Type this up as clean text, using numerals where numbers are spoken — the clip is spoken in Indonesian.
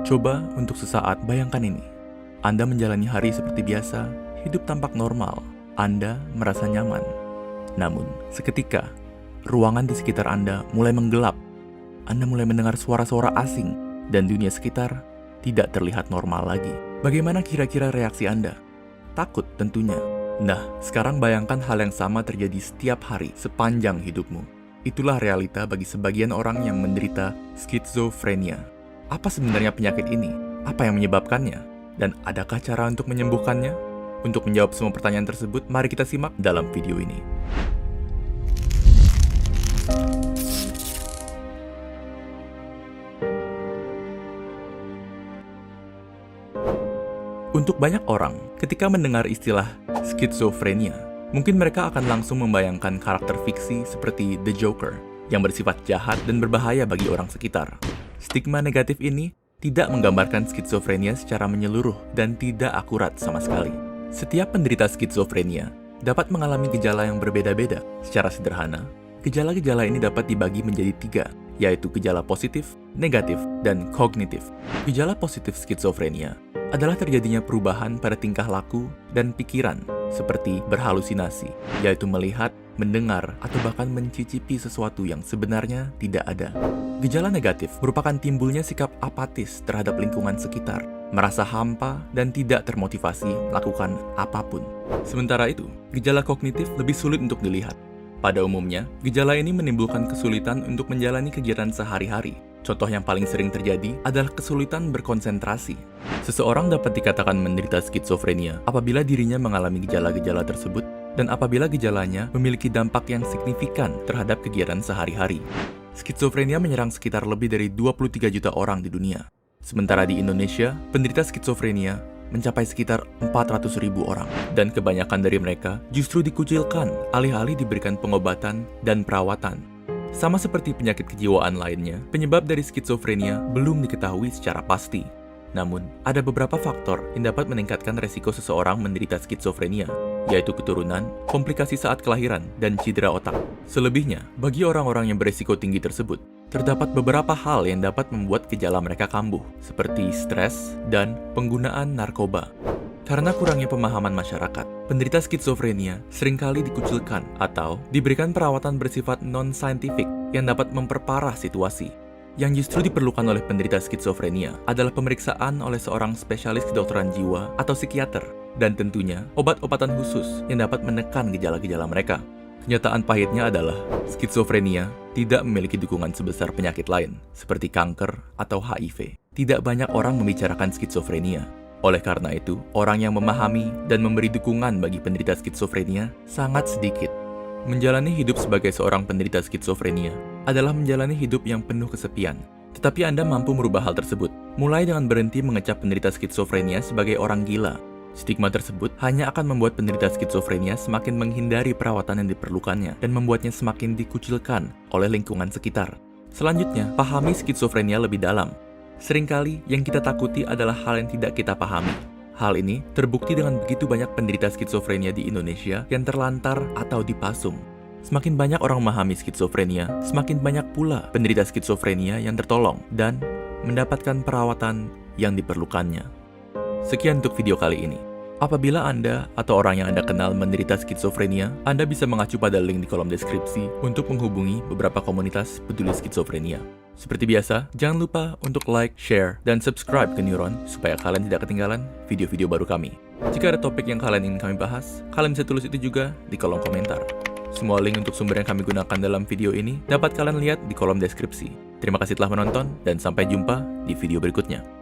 Coba untuk sesaat bayangkan ini. Anda menjalani hari seperti biasa, hidup tampak normal, Anda merasa nyaman. Namun, seketika, ruangan di sekitar Anda mulai menggelap. Anda mulai mendengar suara-suara asing, dan dunia sekitar tidak terlihat normal lagi. Bagaimana kira-kira reaksi Anda? Takut tentunya. Nah, sekarang bayangkan hal yang sama terjadi setiap hari sepanjang hidupmu. Itulah realita bagi sebagian orang yang menderita skizofrenia. Apa sebenarnya penyakit ini? Apa yang menyebabkannya? Dan adakah cara untuk menyembuhkannya? Untuk menjawab semua pertanyaan tersebut, mari kita simak dalam video ini. Untuk banyak orang, ketika mendengar istilah skizofrenia, mungkin mereka akan langsung membayangkan karakter fiksi seperti The Joker yang bersifat jahat dan berbahaya bagi orang sekitar. Stigma negatif ini tidak menggambarkan skizofrenia secara menyeluruh dan tidak akurat sama sekali. Setiap penderita skizofrenia dapat mengalami gejala yang berbeda-beda. Secara sederhana, gejala-gejala ini dapat dibagi menjadi 3, yaitu gejala positif, negatif, dan kognitif. Gejala positif skizofrenia adalah terjadinya perubahan pada tingkah laku dan pikiran, seperti berhalusinasi, yaitu melihat, mendengar, atau bahkan mencicipi sesuatu yang sebenarnya tidak ada. Gejala negatif merupakan timbulnya sikap apatis terhadap lingkungan sekitar, merasa hampa, dan tidak termotivasi melakukan apapun. Sementara itu, gejala kognitif lebih sulit untuk dilihat. Pada umumnya, gejala ini menimbulkan kesulitan untuk menjalani kegiatan sehari-hari. Contoh yang paling sering terjadi adalah kesulitan berkonsentrasi. Seseorang dapat dikatakan menderita skizofrenia apabila dirinya mengalami gejala-gejala tersebut dan apabila gejalanya memiliki dampak yang signifikan terhadap kegiatan sehari-hari. Skizofrenia menyerang sekitar lebih dari 23 juta orang di dunia. Sementara di Indonesia, penderita skizofrenia mencapai sekitar 400.000 orang. Dan kebanyakan dari mereka justru dikucilkan alih-alih diberikan pengobatan dan perawatan. Sama seperti penyakit kejiwaan lainnya, penyebab dari skizofrenia belum diketahui secara pasti. Namun, ada beberapa faktor yang dapat meningkatkan resiko seseorang menderita skizofrenia, yaitu keturunan, komplikasi saat kelahiran, dan cedera otak. Selebihnya, bagi orang-orang yang berisiko tinggi tersebut, terdapat beberapa hal yang dapat membuat gejala mereka kambuh, seperti stres dan penggunaan narkoba. Karena kurangnya pemahaman masyarakat, penderita skizofrenia seringkali dikucilkan atau diberikan perawatan bersifat non-saintifik yang dapat memperparah situasi. Yang justru diperlukan oleh penderita skizofrenia adalah pemeriksaan oleh seorang spesialis kedokteran jiwa atau psikiater, dan tentunya obat-obatan khusus yang dapat menekan gejala-gejala mereka. Kenyataan pahitnya adalah skizofrenia tidak memiliki dukungan sebesar penyakit lain, seperti kanker atau HIV. Tidak banyak orang membicarakan skizofrenia. Oleh karena itu, orang yang memahami dan memberi dukungan bagi penderita skizofrenia sangat sedikit. Menjalani hidup sebagai seorang penderita skizofrenia adalah menjalani hidup yang penuh kesepian. Tetapi Anda mampu merubah hal tersebut, mulai dengan berhenti mengecap penderita skizofrenia sebagai orang gila. Stigma tersebut hanya akan membuat penderita skizofrenia semakin menghindari perawatan yang diperlukannya dan membuatnya semakin dikucilkan oleh lingkungan sekitar. Selanjutnya, pahami skizofrenia lebih dalam. Seringkali yang kita takuti adalah hal yang tidak kita pahami. Hal ini terbukti dengan begitu banyak penderita skizofrenia di Indonesia yang terlantar atau dipasung. Semakin banyak orang memahami skizofrenia, semakin banyak pula penderita skizofrenia yang tertolong dan mendapatkan perawatan yang diperlukannya. Sekian untuk video kali ini. Apabila Anda atau orang yang Anda kenal menderita skizofrenia, Anda bisa mengacu pada link di kolom deskripsi untuk menghubungi beberapa komunitas peduli skizofrenia. Seperti biasa, jangan lupa untuk like, share, dan subscribe ke Neuron supaya kalian tidak ketinggalan video-video baru kami. Jika ada topik yang kalian ingin kami bahas, kalian bisa tulis itu juga di kolom komentar. Semua link untuk sumber yang kami gunakan dalam video ini dapat kalian lihat di kolom deskripsi. Terima kasih telah menonton, dan sampai jumpa di video berikutnya.